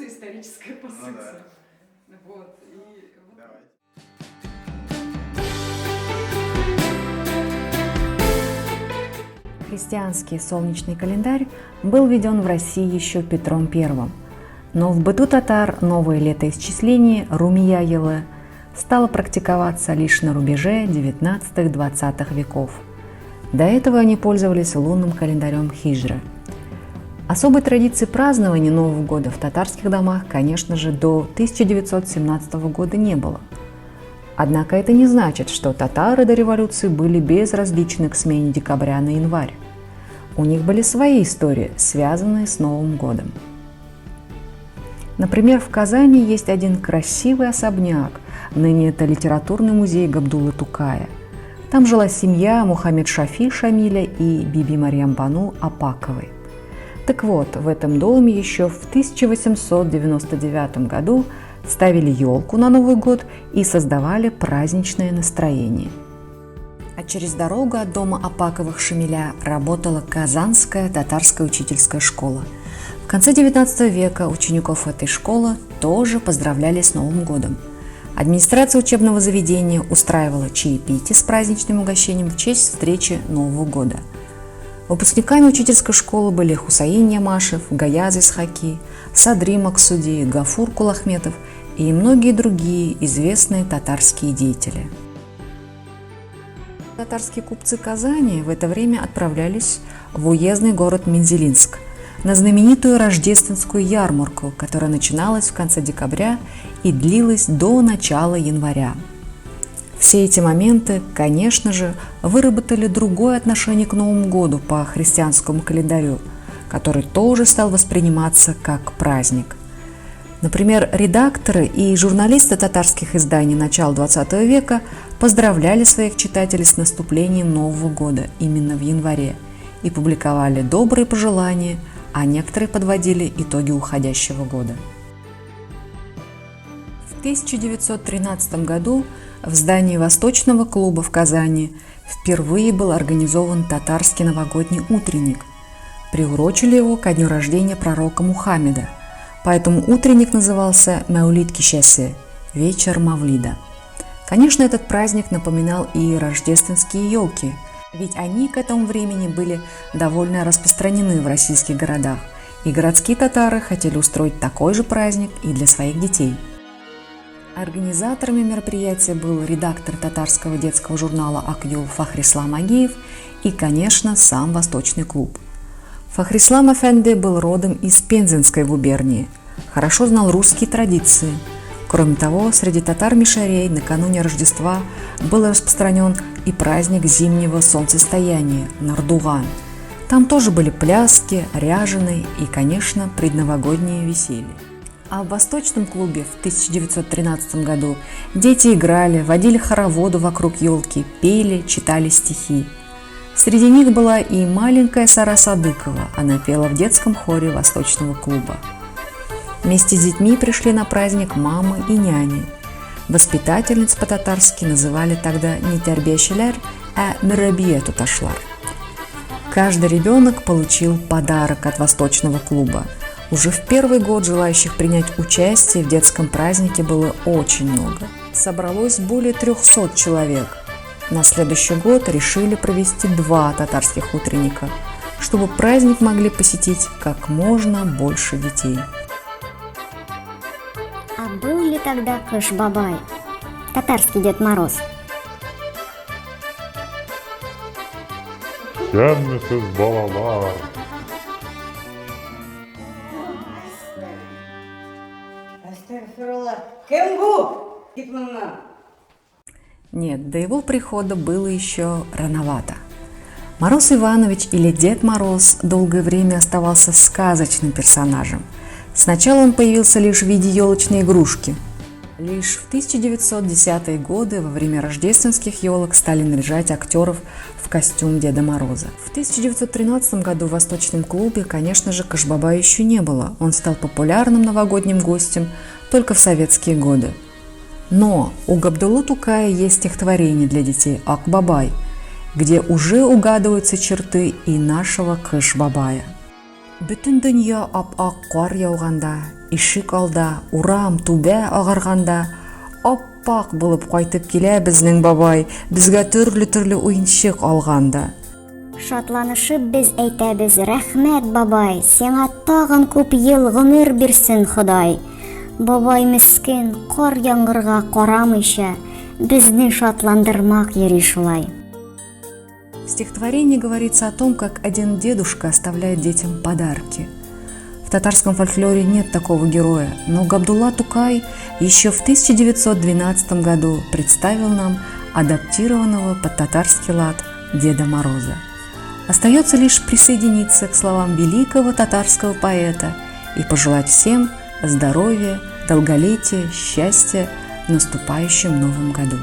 реконструкция, историческая по Ну сути. да. Вот. Давай. Христианский солнечный календарь был введен в России еще Петром I, но в быту татар новое летоисчисление Румия-Елы стало практиковаться лишь на рубеже XIX-XX веков. До этого они пользовались лунным календарем хиджры. Особой традиции празднования Нового года в татарских домах, конечно же, до 1917 года не было. Однако это не значит, что татары до революции были безразличны к смене декабря на январь. У них были свои истории, связанные с Новым годом. Например, в Казани есть один красивый особняк, ныне это литературный музей Габдуллы Тукая. Там жила семья Мухаммед Шафи Шамиля и Биби Марьям Бану Апаковой. Так вот, в этом доме еще в 1899 году ставили елку на Новый год и создавали праздничное настроение. А через дорогу от дома Апаковых Шамиля работала Казанская татарская учительская школа. В конце XIX века учеников этой школы тоже поздравляли с Новым годом. Администрация учебного заведения устраивала чаепитие с праздничным угощением в честь встречи Нового года. Выпускниками учительской школы были Хусаин Ямашев, Гаяз Исхаки, Садри Максуди, Гафур Кулахметов и многие другие известные татарские деятели. Татарские купцы Казани в это время отправлялись в уездный город Мензелинск на знаменитую рождественскую ярмарку, которая начиналась в конце декабря и длилась до начала января. Все эти моменты, конечно же, выработали другое отношение к Новому году по христианскому календарю, который тоже стал восприниматься как праздник. Например, редакторы и журналисты татарских изданий начала XX века поздравляли своих читателей с наступлением Нового года именно в январе и публиковали добрые пожелания, а некоторые подводили итоги уходящего года. В 1913 году в здании Восточного клуба в Казани впервые был организован татарский новогодний утренник. Приурочили его ко дню рождения пророка Мухаммеда, поэтому утренник назывался Маулид Кишесе – вечер Мавлида. Конечно, этот праздник напоминал и рождественские елки, ведь они к этому времени были довольно распространены в российских городах, и городские татары хотели устроить такой же праздник и для своих детей. Организаторами мероприятия был редактор татарского детского журнала «Акюл» Фахрислам Агиев и, конечно, сам Восточный клуб. Фахрислам Эфенди был родом из Пензенской губернии, хорошо знал русские традиции. Кроме того, среди татар-мишарей накануне Рождества был распространен и праздник зимнего солнцестояния – Нардуган. Там тоже были пляски, ряженые и, конечно, предновогоднее веселье. А в Восточном клубе в 1913 году дети играли, водили хороводы вокруг елки, пели, читали стихи. Среди них была и маленькая Сара Садыкова, она пела в детском хоре Восточного клуба. Вместе с детьми пришли на праздник мамы и няни. Воспитательниц по-татарски называли тогда не тәрбиячеләр, а мөрәбия туташлар. Каждый ребенок получил подарок от Восточного клуба. Уже в первый год желающих принять участие в детском празднике было очень много. Собралось более 300 человек. На следующий год решили провести 2 татарских утренника, чтобы праздник могли посетить как можно больше детей. А был ли тогда Кыш-бабай, татарский Дед Мороз? Şenmisiz balalar. Кем бу? Гитманна. Нет, до его прихода было еще рановато. Мороз Иванович или Дед Мороз долгое время оставался сказочным персонажем. Сначала он появился лишь в виде елочной игрушки. Лишь в 1910-е годы во время рождественских елок стали наряжать актеров в костюм Деда Мороза. В 1913 году в Восточном клубе, конечно же, Кыш-бабая еще не было. Он стал популярным новогодним гостем только в советские годы. Но у Габдуллы Тукая есть стихотворение для детей «Ак-бабай», где уже угадываются черты и нашего Кыш-бабая. Бүтін дүния ап-ақ қар яуғанда, ишік алда, урам, түбә ағарғанда, аппақ болып қайтып келә безнең бабай, безгә төрле-төрле уенчык алганда. Шатланышып без әйтәбез: рәхмәт, бабай, сиңа тагын күп ел гомер бирсен Ходай. Бабай мескен, кар яңгырга карамыйча, безне шатландырмак йөри шулай. В стихотворении говорится о том, как один дедушка оставляет детям подарки. В татарском фольклоре нет такого героя, но Габдулла Тукай еще в 1912 году представил нам адаптированного под татарский лад Деда Мороза. Остается лишь присоединиться к словам великого татарского поэта и пожелать всем здоровья, долголетия, счастья в наступающем новом году.